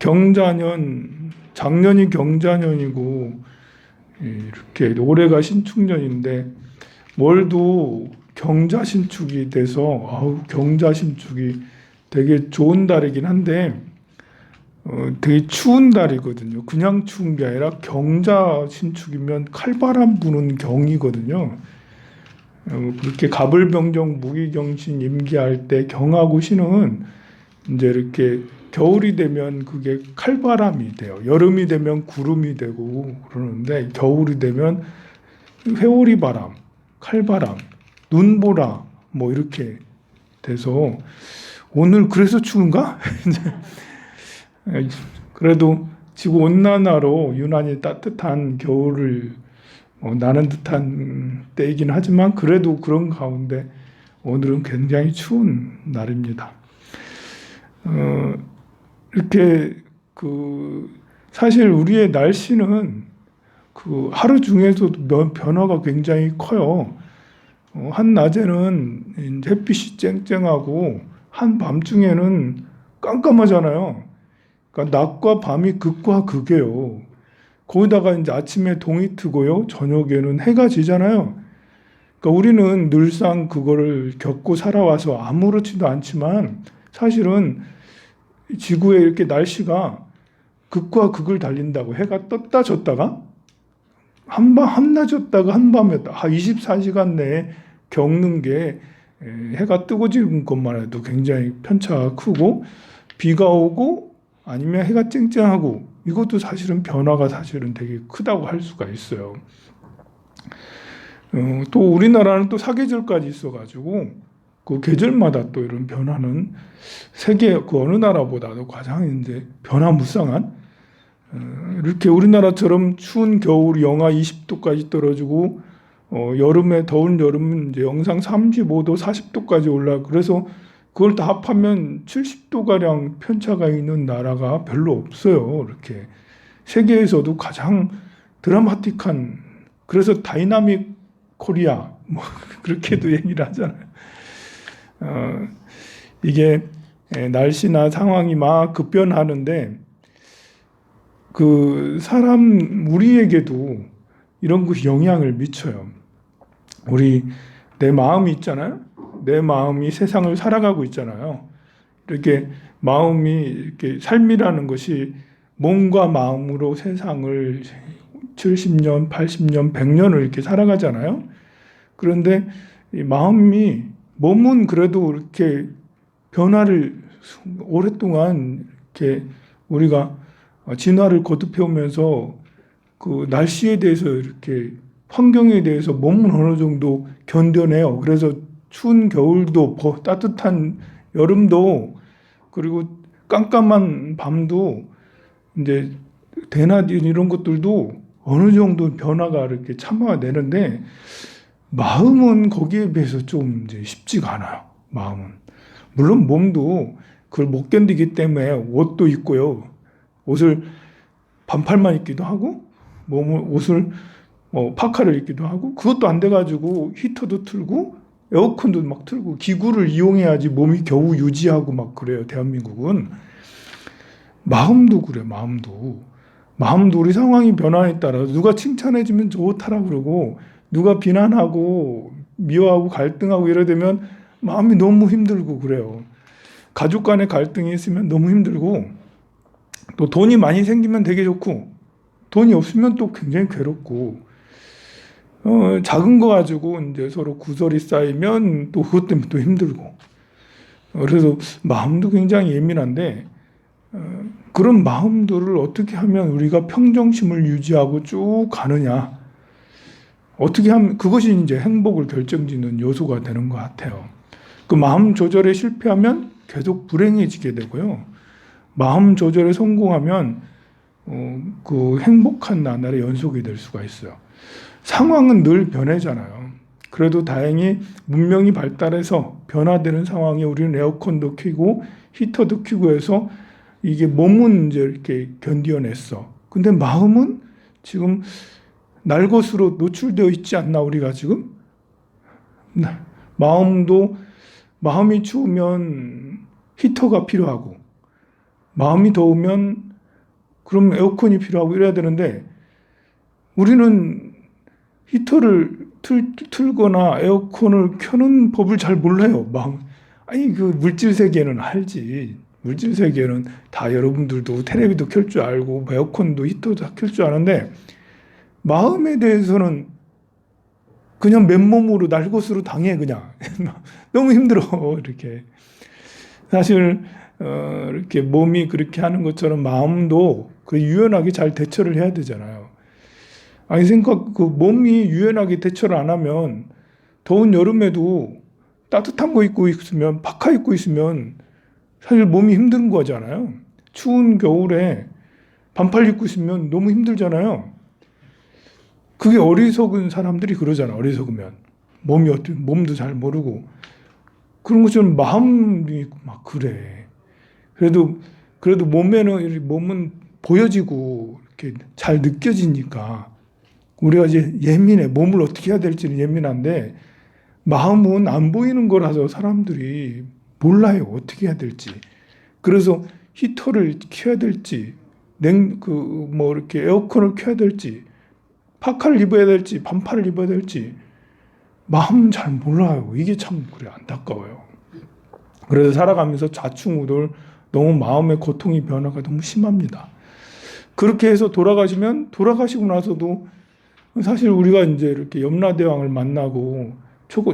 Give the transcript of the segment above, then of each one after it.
경자년, 작년이 경자년이고 이렇게 올해가 신축년인데 월도 경자신축이 돼서 경자신축이 되게 좋은 달이긴 한데 되게 추운 달이거든요. 그냥 추운 게 아니라 경자신축이면 칼바람 부는 경이거든요. 그렇게 갑을병정 무기경신 임기할 때 경하고 신은 이제 이렇게 겨울이 되면 그게 칼바람이 돼요. 여름이 되면 구름이 되고 그러는데 겨울이 되면 회오리 바람, 칼바람, 눈보라 뭐 이렇게 돼서 오늘 그래서 추운가? 그래도 지구 온난화로 유난히 따뜻한 겨울을 나는 듯한 때이긴 하지만 그래도 그런 가운데 오늘은 굉장히 추운 날입니다. 이렇게 사실 우리의 날씨는 하루 중에서도 변화가 굉장히 커요. 한낮에는 햇빛이 쨍쨍하고 한밤중에는 깜깜하잖아요. 그러니까 낮과 밤이 극과 극이에요. 거기다가 이제 아침에 동이 트고요. 저녁에는 해가 지잖아요. 그러니까 우리는 늘상 그거를 겪고 살아와서 아무렇지도 않지만 사실은 지구에 이렇게 날씨가 극과 극을 달린다고 해가 떴다 졌다가 한낮이었다가 한밤이었다. 24시간 내에 겪는 게 해가 뜨고 지는 것만 해도 굉장히 편차가 크고 비가 오고 아니면 해가 쨍쨍하고 이것도 사실은 변화가 사실은 되게 크다고 할 수가 있어요. 또 우리나라는 또 사계절까지 있어가지고 그 계절마다 또 이런 변화는 세계 그 어느 나라보다도 가장 이제 변화무쌍한 이렇게 우리나라처럼 추운 겨울 영하 20도까지 떨어지고 여름에 더운 여름은 이제 영상 35도, 40도까지 올라. 그래서 그걸 다 합하면 70도 가량 편차가 있는 나라가 별로 없어요. 이렇게 세계에서도 가장 드라마틱한 그래서 다이나믹 코리아 뭐 그렇게도 얘기를 하잖아요. 이게 날씨나 상황이 막 급변하는데 우리에게도 이런 것이 영향을 미쳐요. 내 마음이 있잖아요. 내 마음이 세상을 살아가고 있잖아요. 이렇게 삶이라는 것이 몸과 마음으로 세상을 70년, 80년, 100년을 이렇게 살아가잖아요. 그런데 이 몸은 그래도 이렇게 변화를 오랫동안 이렇게 우리가 진화를 거듭해 오면서 그 날씨에 대해서 이렇게 환경에 대해서 몸은 어느 정도 견뎌내요. 그래서 추운 겨울도 따뜻한 여름도 그리고 깜깜한 밤도 이제 대낮 이런 것들도 어느 정도 변화가 이렇게 참아내는데 마음은 거기에 비해서 좀 이제 쉽지가 않아요. 마음은 물론 몸도 그걸 못 견디기 때문에 옷도 입고요. 옷을 반팔만 입기도 하고 옷을 파카를 입기도 하고 그것도 안 돼가지고 히터도 틀고 에어컨도 막 틀고 기구를 이용해야지 몸이 겨우 유지하고 막 그래요. 대한민국은 마음도 그래. 마음도 우리 상황이 변화에 따라 누가 칭찬해주면 좋다라 그러고 누가 비난하고 미워하고 갈등하고 이러되면 마음이 너무 힘들고 그래요. 가족 간의 갈등이 있으면 너무 힘들고 또 돈이 많이 생기면 되게 좋고 돈이 없으면 또 굉장히 괴롭고 작은 거 가지고 이제 서로 구설이 쌓이면 또 그것 때문에 또 힘들고 그래서 마음도 굉장히 예민한데 그런 마음들을 어떻게 하면 우리가 평정심을 유지하고 쭉 가느냐 어떻게 하면 그것이 이제 행복을 결정짓는 요소가 되는 것 같아요. 그 마음 조절에 실패하면 계속 불행해지게 되고요. 마음 조절에 성공하면 그 행복한 나날의 연속이 될 수가 있어요. 상황은 늘 변하잖아요. 그래도 다행히 문명이 발달해서 변화되는 상황에 우리는 에어컨도 켜고 히터도 켜고 해서 이게 몸은 이제 이렇게 견뎌냈어. 근데 마음은 지금 날것으로 노출되어 있지 않나 우리가 지금? 마음이 추우면 히터가 필요하고 마음이 더우면 그럼 에어컨이 필요하고 이래야 되는데 우리는 히터를 틀거나 에어컨을 켜는 법을 잘 몰라요. 아니 그 물질 세계는 알지. 물질 세계는 다 여러분들도 텔레비도 켤 줄 알고 에어컨도 히터도 다 켤 줄 아는데 마음에 대해서는 그냥 맨몸으로 날것으로 당해 그냥. 너무 힘들어 이렇게. 사실 이렇게 몸이 그렇게 하는 것처럼 마음도 그 유연하게 잘 대처를 해야 되잖아요. 아니 그 몸이 유연하게 대처를 안 하면 더운 여름에도 따뜻한 거 입고 있으면 파카 입고 있으면 사실 몸이 힘든 거잖아요. 추운 겨울에 반팔 입고 있으면 너무 힘들잖아요. 그게 어리석은 사람들이 그러잖아. 어리석으면 몸도 잘 모르고 그런 것처럼 마음이 막 그래. 그래도 몸은 보여지고 이렇게 잘 느껴지니까 우리가 이제 예민해. 몸을 어떻게 해야 될지는 예민한데 마음은 안 보이는 거라서 사람들이 몰라요. 어떻게 해야 될지. 그래서 히터를 켜야 될지, 이렇게 에어컨을 켜야 될지, 파카를 입어야 될지, 반팔을 입어야 될지, 마음은 잘 몰라요. 이게 참 그래 안타까워요. 그래서 살아가면서 좌충우돌 너무 마음의 고통이 변화가 너무 심합니다. 그렇게 해서 돌아가시고 나서도 사실 우리가 이제 이렇게 염라대왕을 만나고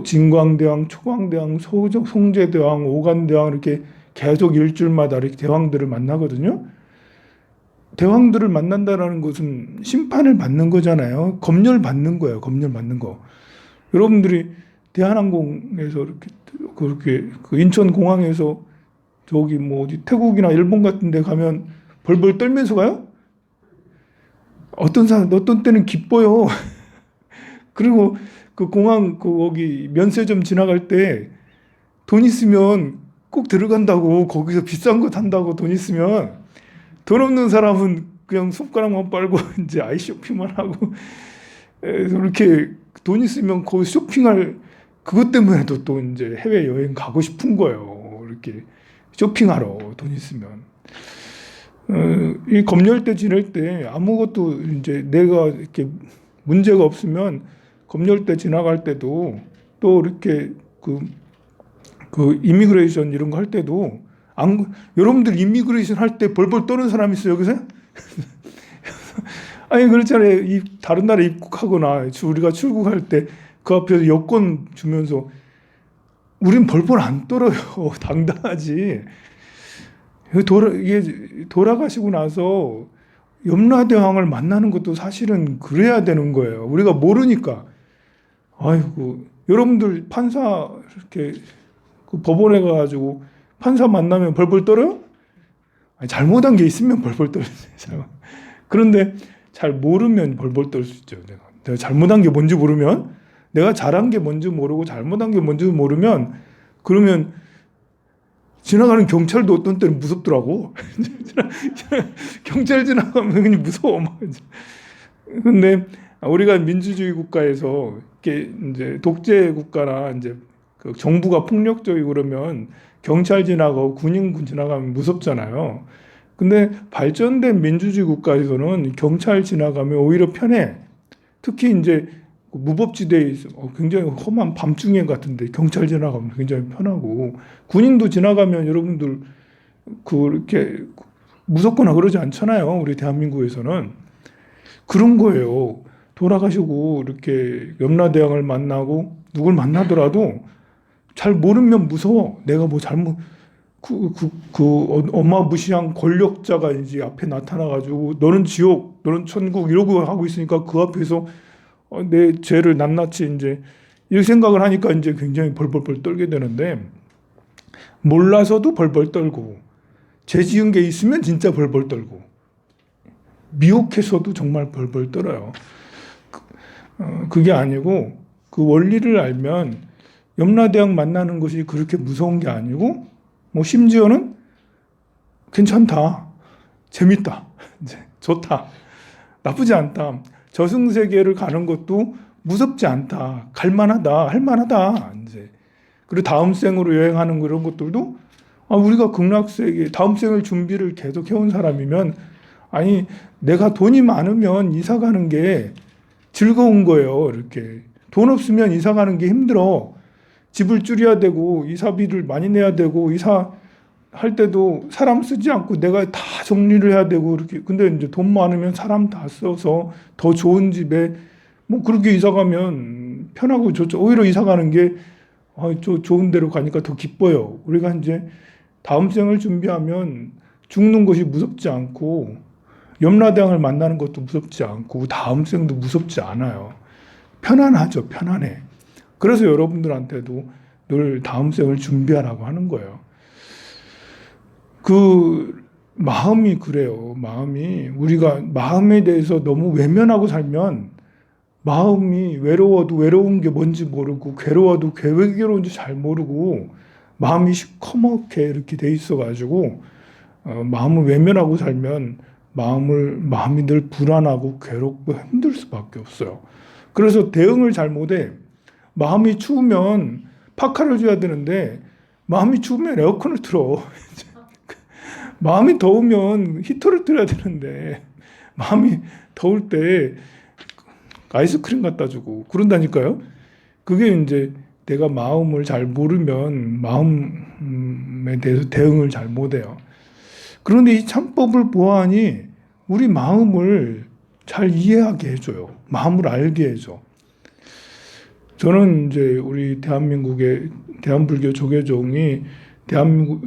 진광대왕, 초광대왕, 송제대왕, 오간대왕 이렇게 계속 일주일마다 이렇게 대왕들을 만나거든요. 대왕들을 만난다라는 것은 심판을 받는 거잖아요. 검열 받는 거예요. 검열 받는 거. 여러분들이 대한항공에서 그렇게 그 인천공항에서 저기 어디 태국이나 일본 같은 데 가면 벌벌 떨면서 가요? 어떤 때는 기뻐요. 그리고 그 공항 거기 면세점 지나갈 때 돈 있으면 꼭 들어간다고 거기서 비싼 거 탄다고 돈 있으면 돈 없는 사람은 그냥 손가락만 빨고 이제 아이 쇼핑만 하고 이렇게 돈 있으면 거기 쇼핑할 그것 때문에도 또 이제 해외 여행 가고 싶은 거예요. 이렇게 쇼핑하러 돈 있으면. 이 검열대 지낼 때 아무것도 이제 내가 이렇게 문제가 없으면 검열대 지나갈 때도 또 이렇게 그 이미그레이션 이런 거 할 때도 여러분들 이미그레이션 할 때 벌벌 떠는 사람 있어요 여기서? 아니 그렇잖아요. 다른 나라에 입국하거나 우리가 출국할 때 그 앞에서 여권 주면서 우린 벌벌 안 떨어요. 당당하지. 이게 돌아가시고 나서 염라대왕을 만나는 것도 사실은 그래야 되는 거예요. 우리가 모르니까. 아이고 여러분들 판사 이렇게 그 법원에 가가지고 판사 만나면 벌벌 떨어요? 아니, 잘못한 게 있으면 벌벌 떨어요. 그런데 잘 모르면 벌벌 떨 수 있죠. 내가 잘못한 게 뭔지 모르면, 내가 잘한 게 뭔지 모르고 잘못한 게 뭔지 모르면, 그러면 지나가는 경찰도 어떤 때는 무섭더라고. 경찰 지나가면 그냥 무서워. 근데 우리가 민주주의 국가에서 이렇게 이제 독재 국가나 이제 그 정부가 폭력적이고 그러면 경찰 지나가고 군인 지나가면 무섭잖아요. 근데 발전된 민주주의 국가에서는 경찰 지나가면 오히려 편해. 특히 이제 무법지대에 굉장히 험한 밤중에 같은데 경찰 지나가면 굉장히 편하고, 군인도 지나가면 여러분들 그렇게 무섭거나 그러지 않잖아요. 우리 대한민국에서는. 그런 거예요. 돌아가시고 이렇게 염라대왕을 만나고 누굴 만나더라도 잘 모르면 무서워. 내가 뭐 잘못 어마무시한 권력자가 이제 앞에 나타나가지고 너는 지옥, 너는 천국 이러고 하고 있으니까 그 앞에서 내 죄를 낱낱이 이제 이 생각을 하니까 이제 굉장히 벌벌벌 떨게 되는데, 몰라서도 벌벌 떨고 죄 지은 게 있으면 진짜 벌벌 떨고 미혹해서도 정말 벌벌 떨어요. 그게 아니고 그 원리를 알면 염라대왕 만나는 것이 그렇게 무서운 게 아니고, 뭐 심지어는 괜찮다, 재밌다, 좋다, 나쁘지 않다, 저승세계를 가는 것도 무섭지 않다, 갈만하다, 할만하다. 이제 그리고 다음 생으로 여행하는 그런 것들도 우리가 극락세계 다음 생을 준비를 계속 해온 사람이면 아니, 내가 돈이 많으면 이사 가는 게 즐거운 거예요. 이렇게. 돈 없으면 이사 가는 게 힘들어. 집을 줄여야 되고, 이사비를 많이 내야 되고, 이사 할 때도 사람 쓰지 않고 내가 다 정리를 해야 되고, 이렇게. 근데 이제 돈 많으면 사람 다 써서 더 좋은 집에, 뭐 그렇게 이사 가면 편하고 좋죠. 오히려 이사 가는 게, 좋은 데로 가니까 더 기뻐요. 우리가 이제 다음 생을 준비하면 죽는 것이 무섭지 않고, 염라대왕을 만나는 것도 무섭지 않고, 다음 생도 무섭지 않아요. 편안하죠, 편안해. 그래서 여러분들한테도 늘 다음 생을 준비하라고 하는 거예요. 그 마음이 그래요. 마음이 우리가 마음에 대해서 너무 외면하고 살면 마음이 외로워도 외로운 게 뭔지 모르고 괴로워도 왜 괴로운지 잘 모르고 마음이 시커멓게 이렇게 돼 있어가지고 마음을 외면하고 살면 마음이 늘 불안하고 괴롭고 힘들 수밖에 없어요. 그래서 대응을 잘 못해. 마음이 추우면 파카를 줘야 되는데 마음이 추우면 에어컨을 틀어. 마음이 더우면 히터를 틀어야 되는데 마음이 더울 때 아이스크림 갖다 주고 그런다니까요. 그게 이제 내가 마음을 잘 모르면 마음에 대해서 대응을 잘 못해요. 그런데 이 참법을 보아하니 우리 마음을 잘 이해하게 해줘요. 마음을 알게 해줘. 저는 이제 우리 대한민국의 대한불교 조계종이 대한민국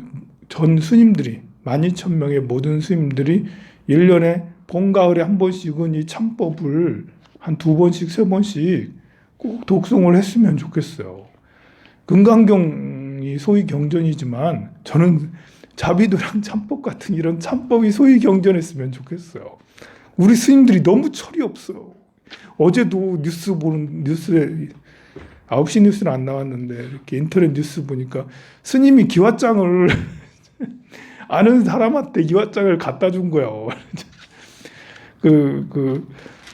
전 스님들이 12,000명의 모든 스님들이 1년에 봄, 가을에 한 번씩은 이 참법을 한 2번씩, 3번씩 꼭 독송을 했으면 좋겠어요. 금강경이 소위 경전이지만 저는 자비도랑 참법 같은 이런 참법이 소위 경전했으면 좋겠어요. 우리 스님들이 너무 철이 없어요. 어제도 뉴스에 9시 뉴스는 안 나왔는데 이렇게 인터넷 뉴스 보니까 스님이 기왓장을 아는 사람한테 기왓장을 갖다 준 거예요.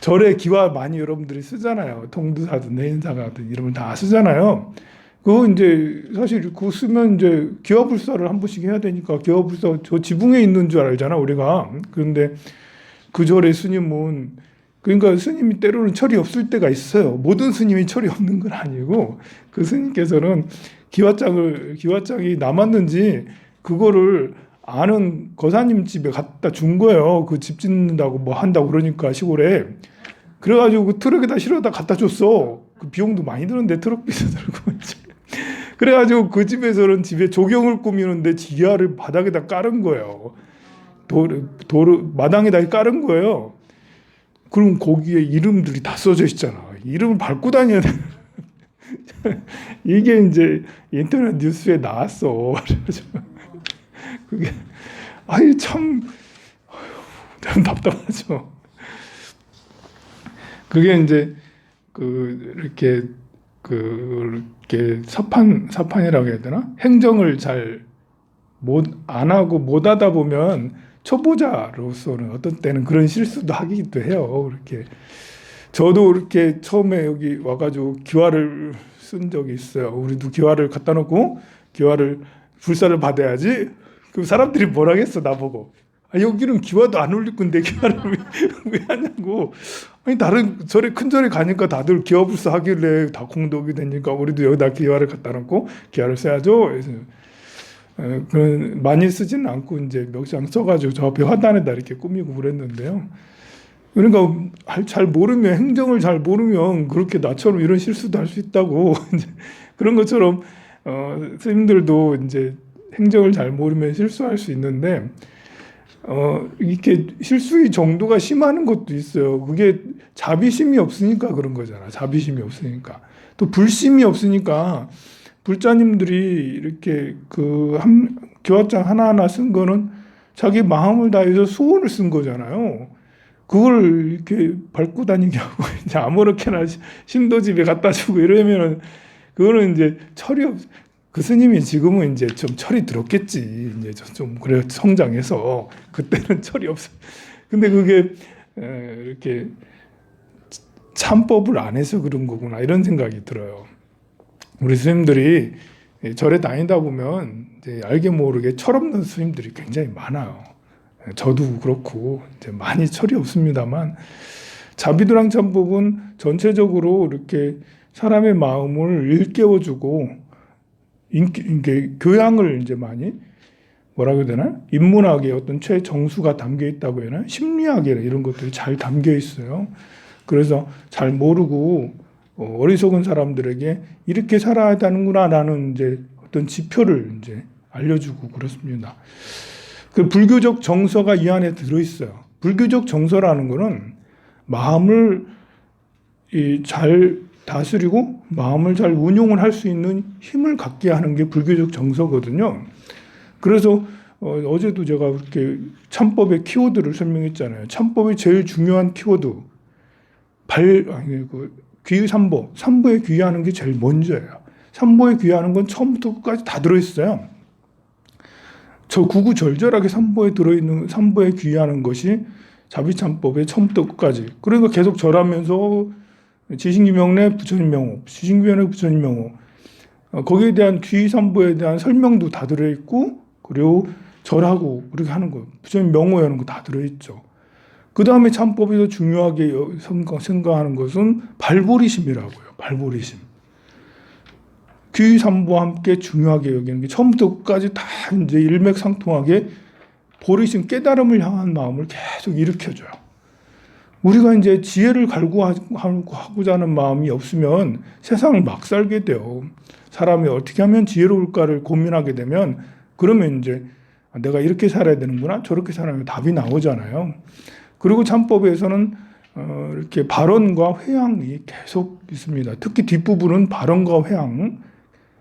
절에 기와 많이 여러분들이 쓰잖아요. 통두사든 내인사가든 이름을 다 쓰잖아요. 그거 이제 사실 그거 쓰면 이제 기와불사를 한 번씩 해야 되니까 기와불사 저 지붕에 있는 줄 알잖아 우리가. 그런데 그 절의 스님은 그러니까 스님이 때로는 철이 없을 때가 있어요. 모든 스님이 철이 없는 건 아니고 그 스님께서는 기왓장이 남았는지 그거를 아는 거사님 집에 갖다 준 거예요. 그 집 짓는다고 뭐 한다고 그러니까 시골에. 그래가지고 그 트럭에다 실어다 갖다 줬어. 그 비용도 많이 드는데 트럭 비서 들고 이제. 그래가지고 그 집에서는 집에 조경을 꾸미는데 기와를 바닥에다 깔은 거예요. 마당에다 깔은 거예요. 그럼 거기에 이름들이 다 써져 있잖아. 이름을 밟고 다녀야 돼. 이게 이제 인터넷 뉴스에 나왔어. 그게 참 답답하죠. 그게 이제 이렇게 사판이라고 해야 되나? 행정을 잘 안 하고 못 하다 보면 초보자로서는 어떤 때는 그런 실수도 하기도 해요. 이렇게 저도 이렇게 처음에 여기 와가지고 기와를 쓴 적이 있어요. 우리도 기와를 갖다 놓고 기와를 불사를 받아야지. 그 사람들이 뭐라겠어 나보고. 여기는 기와도 안 올릴 건데 기와를 왜 하냐고. 아니 다른 절에 큰 절에 가니까 다들 기와불사 하길래 다 공덕이 되니까 우리도 여기다 기와를 갖다 놓고 기와를 써야죠. 그래서 많이 쓰지는 않고 이제 몇 장 써가지고 저 앞에 화단에다 이렇게 꾸미고 그랬는데요. 그러니까 잘 모르면 행정을 잘 모르면 그렇게 나처럼 이런 실수도 할 수 있다고. 이제 그런 것처럼 스님들도 이제 행정을 잘 모르면 실수할 수 있는데 이렇게 실수의 정도가 심한 것도 있어요. 그게 자비심이 없으니까 그런 거잖아. 자비심이 없으니까. 또 불심이 없으니까 불자님들이 이렇게 기왓장 하나하나 쓴 거는 자기 마음을 다해서 소원을 쓴 거잖아요. 그걸 이렇게 밟고 다니게 하고 이제 아무렇게나 신도집에 갖다 주고 이러면은 그거는 이제 그 스님이 지금은 이제 좀 철이 들었겠지. 이제 좀 그래 성장해서 그때는 철이 없어. 근데 그게 이렇게 참법을 안 해서 그런 거구나 이런 생각이 들어요. 우리 스님들이 절에 다니다 보면 이제 알게 모르게 철없는 스님들이 굉장히 많아요. 저도 그렇고 이제 많이 철이 없습니다만 자비도랑 참법은 전체적으로 이렇게 사람의 마음을 일깨워주고 이게 교양을 이제 많이 뭐라고 해야 되나? 인문학의 어떤 최정수가 담겨 있다고 해야 하나? 심리학에 이런 것들이 잘 담겨 있어요. 그래서 잘 모르고 어리석은 사람들에게 이렇게 살아야 하는구나라는 이제 어떤 지표를 이제 알려주고 그렇습니다. 그 불교적 정서가 이 안에 들어 있어요. 불교적 정서라는 거는 마음을 잘 다스리고 마음을 잘 운용을 할 수 있는 힘을 갖게 하는 게 불교적 정서거든요. 그래서 어제도 제가 그렇게 참법의 키워드를 설명했잖아요. 참법의 제일 중요한 키워드 귀삼보, 삼보에 귀하는 게 제일 먼저예요. 삼보에 귀하는 건 처음부터 끝까지 다 들어있어요. 저 구구절절하게 삼보에 들어있는 삼보에 귀하는 것이 자비참법의 처음부터 끝까지. 그러니까 계속 절하면서 지신기명례 부처님명호, 지신기명례 부처님명호 거기에 대한 귀삼보에 대한 설명도 다 들어있고 그리고 절하고 그렇게 하는 거 부처님 명호하는 거 다 들어있죠. 그 다음에 참법에서 중요하게 생각하는 것은 발보리심이라고요. 발보리심. 귀삼보와 함께 중요하게 여기는 게 처음부터 끝까지 다 이제 일맥상통하게 보리심 깨달음을 향한 마음을 계속 일으켜줘요. 우리가 이제 지혜를 갈구하고자 하는 마음이 없으면 세상을 막 살게 돼요. 사람이 어떻게 하면 지혜로울까를 고민하게 되면 그러면 이제 내가 이렇게 살아야 되는구나 저렇게 살아야 답이 나오잖아요. 그리고 참법에서는 이렇게 발언과 회향이 계속 있습니다. 특히 뒷부분은 발언과 회향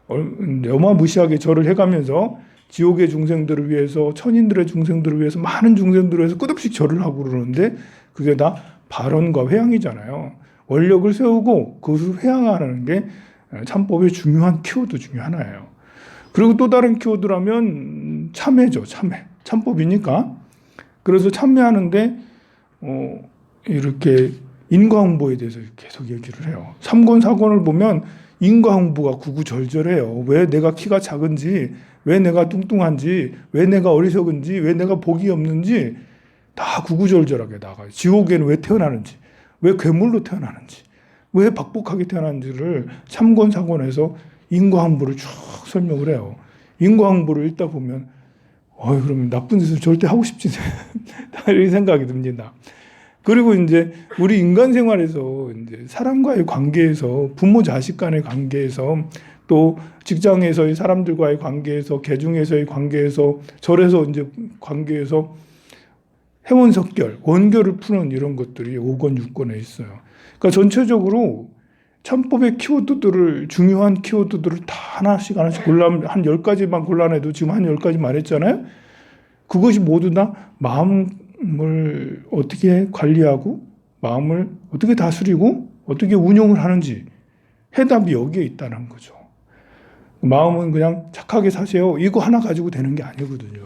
어마무시하게 절을 해가면서 지옥의 중생들을 위해서 천인들의 중생들을 위해서 많은 중생들을 위해서 끝없이 절을 하고 그러는데 그게 다 발언과 회향이잖아요. 원력을 세우고 그것을 회향하는 게 참법의 중요한 키워드 중에 하나예요. 그리고 또 다른 키워드라면 참회죠. 참회. 참법이니까. 그래서 참회하는데 이렇게 인과응보에 대해서 계속 얘기를 해요. 삼권 사권을 보면 인과응보가 구구절절해요. 왜 내가 키가 작은지, 왜 내가 뚱뚱한지, 왜 내가 어리석은지, 왜 내가 복이 없는지 다 구구절절하게 나가요. 지옥에는 왜 태어나는지, 왜 괴물로 태어나는지, 왜 박복하게 태어난지를 삼권사권에서 인과응보를 쭉 설명을 해요. 인과응보를 읽다 보면 그러면 나쁜 짓을 절대 하고 싶지 이런 생각이 듭니다. 그리고 이제 우리 인간 생활에서 이제 사람과의 관계에서 부모 자식 간의 관계에서 또 직장에서의 사람들과의 관계에서 계중에서의 관계에서 절에서 이제 관계에서 해원석결, 원결을 푸는 이런 것들이 5권, 6권에 있어요. 그러니까 전체적으로 참법의 키워드들을 중요한 키워드들을 다 하나씩 한 10가지만 골라내도 지금 한 10가지 말했잖아요. 그것이 모두 다 마음을 어떻게 관리하고 마음을 어떻게 다스리고 어떻게 운용을 하는지 해답이 여기에 있다는 거죠. 마음은 그냥 착하게 사세요. 이거 하나 가지고 되는 게 아니거든요.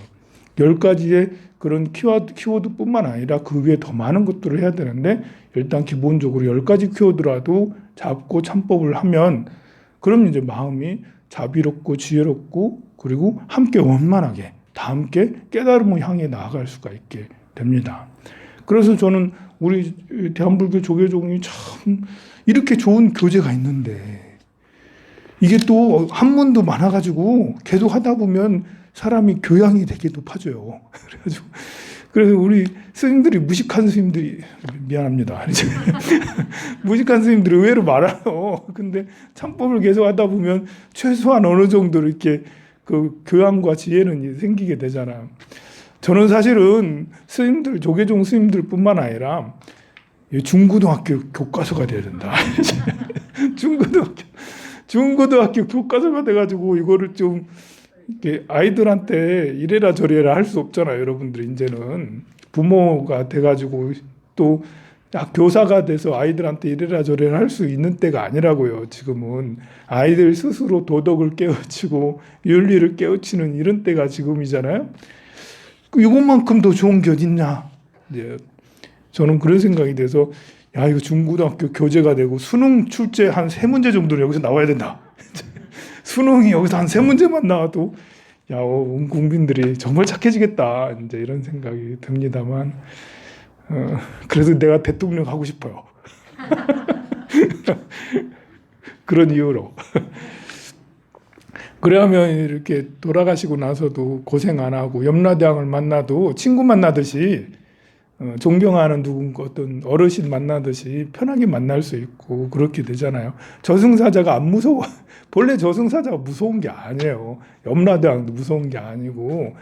10가지의 그런 키워드뿐만 아니라 그 위에 더 많은 것들을 해야 되는데 일단 기본적으로 10가지 키워드라도 잡고 참법을 하면 그럼 이제 마음이 자비롭고 지혜롭고 그리고 함께 원만하게 다 함께 깨달음을 향해 나아갈 수가 있게 됩니다. 그래서 저는 우리 대한불교 조계종이 참 이렇게 좋은 교재가 있는데 이게 또 한문도 많아가지고 계속 하다 보면 사람이 교양이 되게 높아져요. 그래서 우리 스님들이 무식한 스님들이 미안합니다. 무식한 스님들이 의외로 많아요. 근데 참법을 계속 하다 보면 최소한 어느 정도 이렇게 그 교양과 지혜는 생기게 되잖아요. 저는 사실은 스님들 조계종 스님들뿐만 아니라 중고등학교 교과서가 돼야 된다. 중고등학교 교과서가 돼가지고 이거를 좀 이렇게 아이들한테 이래라 저래라 할 수 없잖아요. 여러분들 이제는 부모가 돼가지고 또 교사가 돼서 아이들한테 이래라 저래라 할 수 있는 때가 아니라고요. 지금은 아이들 스스로 도덕을 깨우치고 윤리를 깨우치는 이런 때가 지금이잖아요. 이것만큼 더 좋은 게 어딨냐. 이제 저는 그런 생각이 돼서 이거 중고등학교 교재가 되고 수능 출제 한 3문제 정도는 여기서 나와야 된다. 수능이 여기서 한 3문제만 나와도 야, 온 국민들이 정말 착해지겠다. 이제 이런 생각이 듭니다만, 그래도 내가 대통령 하고 싶어요. 그런 이유로. 그러면 이렇게 돌아가시고 나서도 고생 안 하고 염라대왕을 만나도 친구 만나듯이 존경하는 누군가 어떤 어르신 만나듯이 편하게 만날 수 있고 그렇게 되잖아요. 저승사자가 안 무서워. 본래 저승사자가 무서운 게 아니에요. 염라대왕도 무서운 게 아니고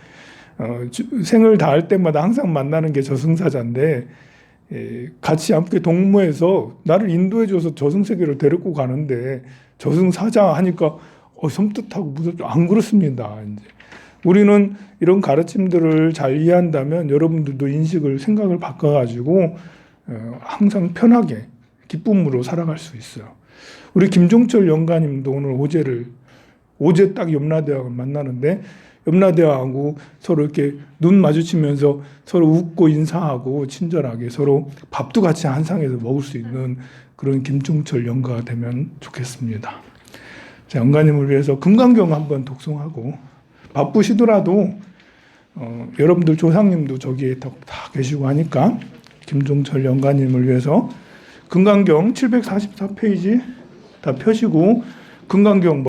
생을 다할 때마다 항상 만나는 게 저승사자인데 같이 함께 동무해서 나를 인도해줘서 저승세계로 데리고 가는데 저승사자 하니까 섬뜩하고 무섭죠. 안 그렇습니다. 이제 우리는 이런 가르침들을 잘 이해한다면 여러분들도 인식을 생각을 바꿔가지고 항상 편하게 기쁨으로 살아갈 수 있어요. 우리 김종철 영가님도 오늘 어제 딱 염라대왕을 만나는데 염라대왕하고 서로 이렇게 눈 마주치면서 서로 웃고 인사하고 친절하게 서로 밥도 같이 한 상에서 먹을 수 있는 그런 김종철 영가가 되면 좋겠습니다. 자, 영가님을 위해서 금강경 한번 독송하고 바쁘시더라도 여러분들 조상님도 저기에 다 계시고 하니까 김종철 영가님을 위해서 금강경 744페이지 다 펴시고 금강경